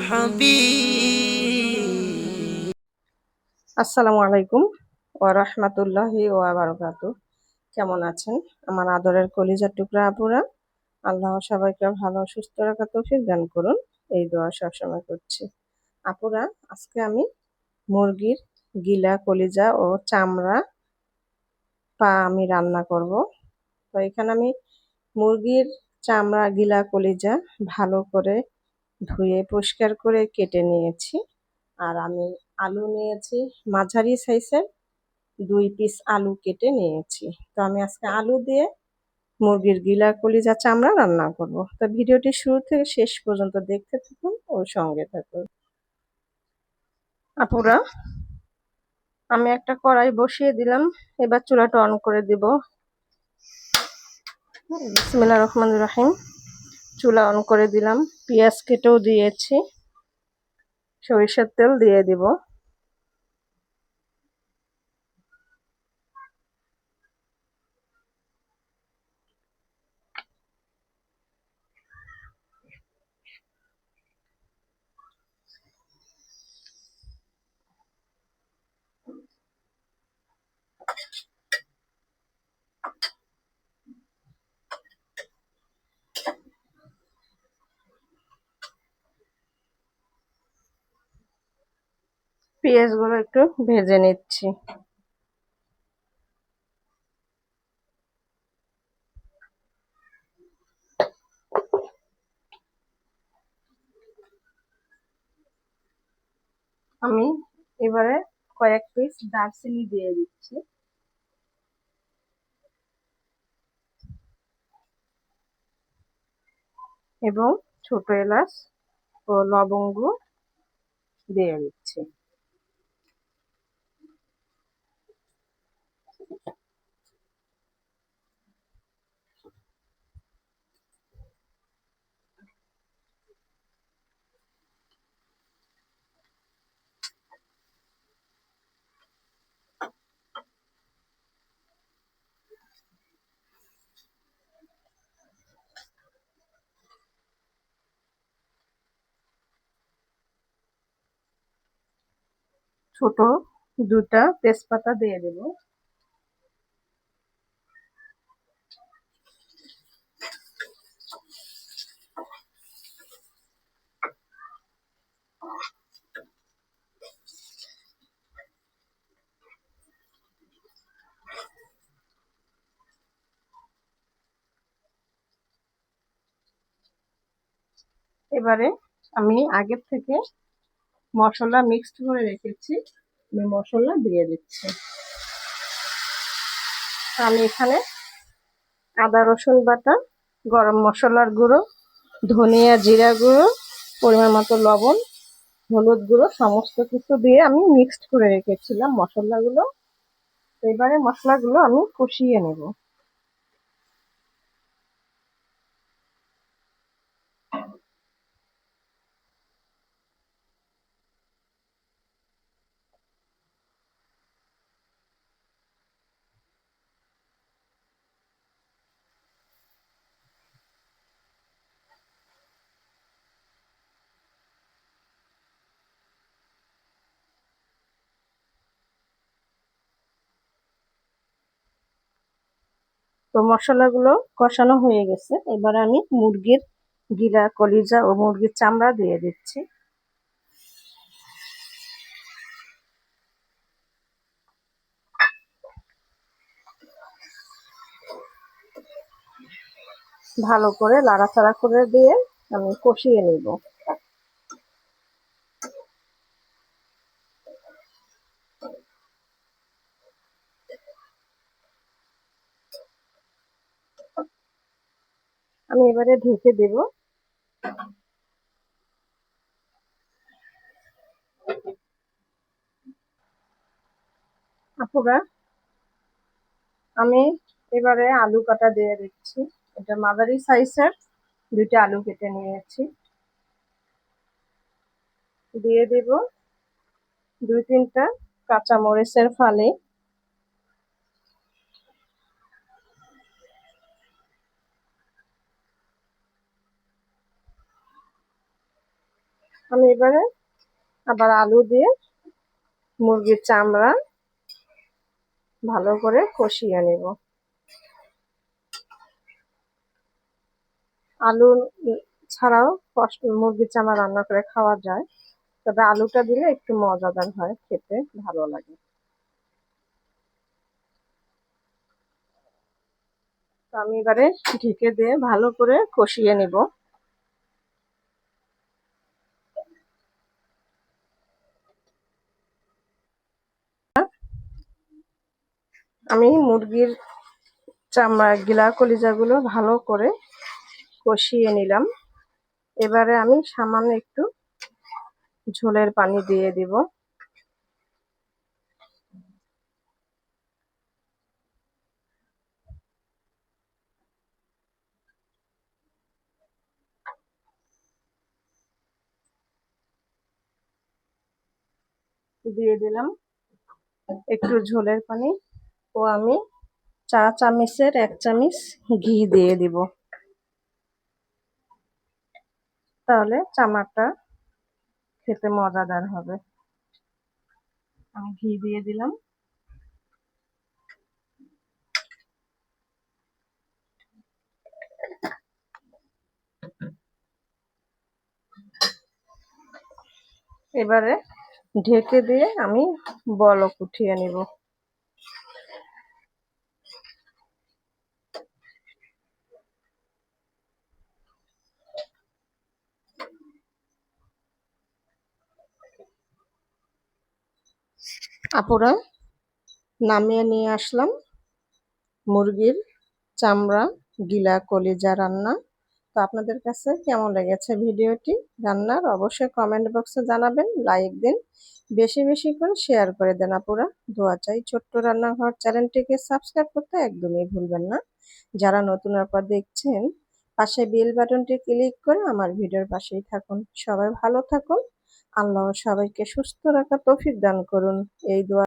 حبيب আসসালামু আলাইকুম ওয়া রাহমাতুল্লাহি ওয়া বারাকাতুহু। কেমন আছেন আমার আদরের কলিজার টুকরা আপুরা? আল্লাহ সবাইকে ভালো সুস্থ রাখার তৌফিক দান করুন, এই দোয়া সবসময় করছি। আপুরা, আজকে আমি মুরগির গিলা, কলিজা ও চামড়া, পা আমি রান্না করব। তো এখানে আমি মুরগির চামড়া, গিলা, কলিজা ভালো করে ধুয়ে পরিষ্কার করে কেটে নিয়েছি। আর আমি আলু নিয়েছি মাঝারি সাইজের, 2 পিস আলু কেটে নিয়েছি। তো আমি আজকে আলু দিয়ে মুরগির গিলা, কলিজা, চামড়া রান্না করব। তো ভিডিওটি শুরু থেকে শেষ পর্যন্ত দেখতে থাকুন ও সঙ্গে থাকুন। আপুরা, আমি একটা কড়াই বসিয়ে দিলাম, এবার চুলাটা অন করে দিব। বিসমিল্লাহির রহমানির রহিম। চুলা অন করে দিলাম, পেঁয়াজ কেটেও দিয়েছি, সরিষার তেল দিয়ে দিব। পেঁয়াজগুলো একটু ভেজে নিচ্ছি। আমি এবারে কয়েক পিস দারচিনি দিয়ে দিচ্ছি এবং ছোট এলাচ ও লবঙ্গ দিয়ে দিচ্ছি। ছোট 2টা তেজপাতা দিয়ে দেব। এবারে আমি আগের থেকে মশলা মিক্সড করে রেখেছি, আমি মশলা দিয়ে দিচ্ছি। আমি এখানে আদা রসুন বাটা, গরম মশলার গুঁড়ো, ধনিয়া জিরা গুঁড়ো, পরিমাণ মতো লবণ, হলুদ গুঁড়ো সমস্ত কিছু দিয়ে আমি মিক্সড করে রেখেছিলাম মশলাগুলো। এবারে মশলাগুলো আমি কষিয়ে নেব। তো মশলাগুলো কষানো হয়ে গেছে, এবার আমি মুরগির গিলা, কলিজা ও মুরগির চামড়া দিয়ে দিচ্ছি। ভালো করে লাড়াচাড়া করে দিয়ে আমি কষিয়ে নেব। আমি এবারে ঢেকে দেব। আপুরা, আমি এবারে আলু কাটা দিয়ে দিচ্ছি। এটা মাঝারি সাইজের 2টা আলু কেটে নিয়েছি, দিয়ে দেব 2-3টা কাঁচা মরিচের ফালি। আমি এবারে আবার আলু দিয়ে মুরগির চামড়া ভালো করে কষিয়ে নেব। আলু ছাড়াও মুরগির চামড়া রান্না করে খাওয়া যায়, তবে আলুটা দিলে একটু মজাদার হয়, খেতে ভালো লাগে। তো আমি এবারে ঢেকে দিয়ে ভালো করে কষিয়ে নিব। আমি মুরগির চামড়া গিলা কলিজাগুলো ভালো করে কষিয়ে নিলাম। এবারে আমি সামান্য একটু ঝোলের পানি দিয়ে দিব। দিয়ে দিলাম একটু ঝোলের পানি ও আমি চা চামচের 1 চামচ ঘি দিয়ে দিব। তাহলে চামড়াটা খেতে মজাদার হবে। আমি ঘি দিয়ে দিলাম। এবারে ঢেকে দিয়ে আমি বলক উঠিয়ে নিব। আপুরা, নামিয়ে নিয়ে আসলাম মুরগির চামড়া গিলা কলিজা রান্না। তো আপনাদের কাছে কেমন লেগেছে ভিডিওটি রান্নার অবশ্যই কমেন্ট বক্সে জানাবেন, লাইক দিন, বেশি বেশি করে শেয়ার করে দেন। আপুরা, দোয়া চাই। ছোট্ট রান্নাঘর চ্যানেলটিকে সাবস্ক্রাইব করতে একদমই ভুলবেন না। যারা নতুন আপা দেখছেন, পাশে বেল বাটনটি ক্লিক করে আমার ভিডিওর পাশেই থাকুন। সবাই ভালো থাকুন। আল্লাহ সবাইকে সুস্থ রাখা তৌফিক দান করুন, এই দোয়া